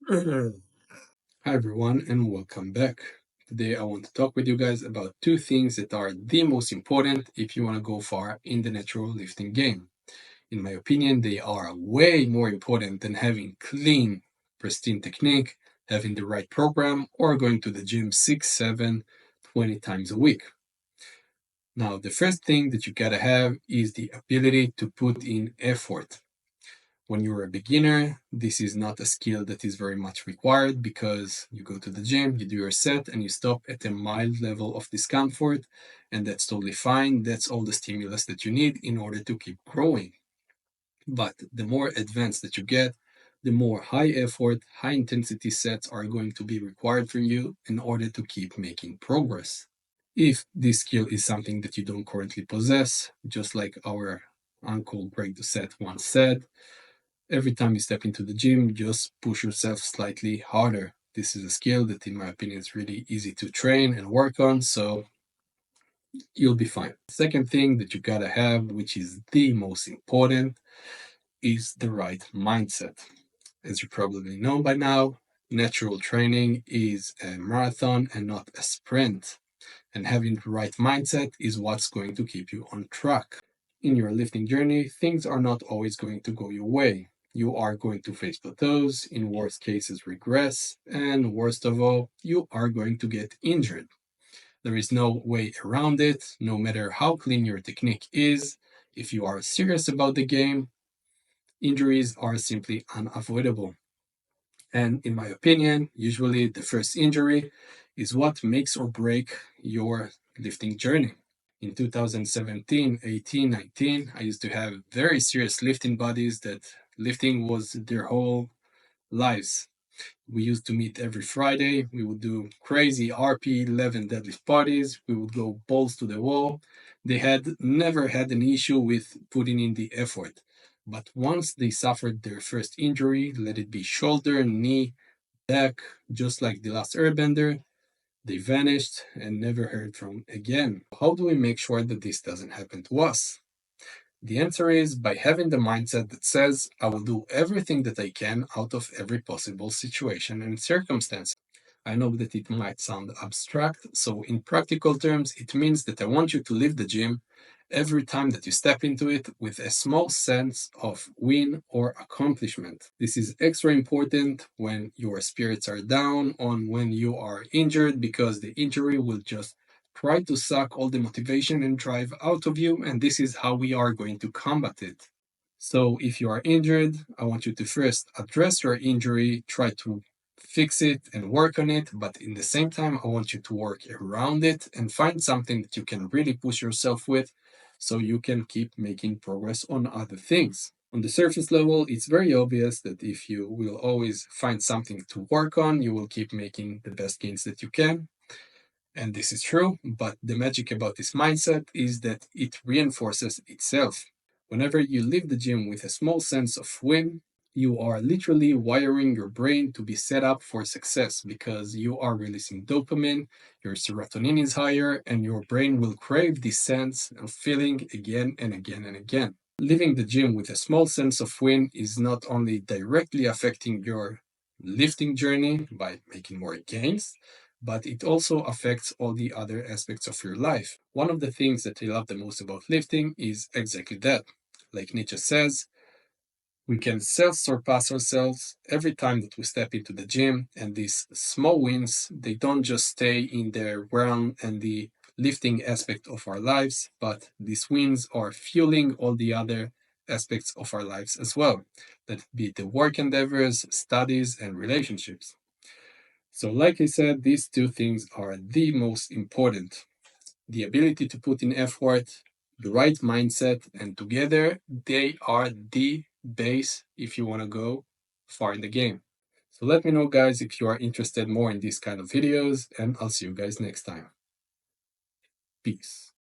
Hi everyone and welcome back. Today I want to talk with you guys about two things that are the most important if you want to go far in the natural lifting game. In my opinion, they are way more important than having clean, pristine technique, having the right program, or going to the gym 6, 7, 20 times a week. Now, the first thing that you gotta have is the ability to put in effort. When you're a beginner, this is not a skill that is very much required because you go to the gym, you do your set, and you stop at a mild level of discomfort, and that's totally fine. That's all the stimulus that you need in order to keep growing. But the more advanced that you get, the more high effort, high intensity sets are going to be required from you in order to keep making progress. If this skill is something that you don't currently possess, just like our uncle Greg Doucette once said, every time you step into the gym, just push yourself slightly harder. This is a skill that, in my opinion, is really easy to train and work on, so you'll be fine. Second thing that you gotta have, which is the most important, is the right mindset. As you probably know by now, natural training is a marathon and not a sprint. And having the right mindset is what's going to keep you on track. In your lifting journey, things are not always going to go your way. You are going to face plateaus, in worst cases, regress, and worst of all, you are going to get injured. There is no way around it, no matter how clean your technique is. If you are serious about the game, injuries are simply unavoidable. And in my opinion, usually the first injury is what makes or break your lifting journey. In 2017, 18, 19, I used to have very serious lifting buddies that lifting was their whole lives. We used to meet every Friday. We would do crazy RP 11 deadlift parties. We would go balls to the wall. They had never had an issue with putting in the effort. But once they suffered their first injury, let it be shoulder, knee, back, just like the last airbender, they vanished and never heard from again. How do we make sure that this doesn't happen to us? The answer is by having the mindset that says, I will do everything that I can out of every possible situation and circumstance. I know that it might sound abstract, so in practical terms, it means that I want you to leave the gym every time that you step into it with a small sense of win or accomplishment. This is extra important when your spirits are down, on when you are injured, because the injury will just try to suck all the motivation and drive out of you, and this is how we are going to combat it. So, if you are injured, I want you to first address your injury, try to fix it and work on it, but in the same time, I want you to work around it and find something that you can really push yourself with so you can keep making progress on other things. On the surface level, it's very obvious that if you will always find something to work on, you will keep making the best gains that you can. And this is true, but the magic about this mindset is that it reinforces itself. Whenever you leave the gym with a small sense of win, you are literally wiring your brain to be set up for success because you are releasing dopamine, your serotonin is higher, and your brain will crave this sense of feeling again and again and again. Leaving the gym with a small sense of win is not only directly affecting your lifting journey by making more gains, but it also affects all the other aspects of your life. One of the things that I love the most about lifting is exactly that. Like Nietzsche says, we can self surpass ourselves every time that we step into the gym, and these small wins, they don't just stay in the realm and the lifting aspect of our lives, but these wins are fueling all the other aspects of our lives as well, that be the work endeavors, studies, and relationships. So, like I said, these two things are the most important: the ability to put in effort, the right mindset, and together they are the base if you want to go far in the game. So, let me know, guys, if you are interested more in these kind of videos, and I'll see you guys next time. Peace.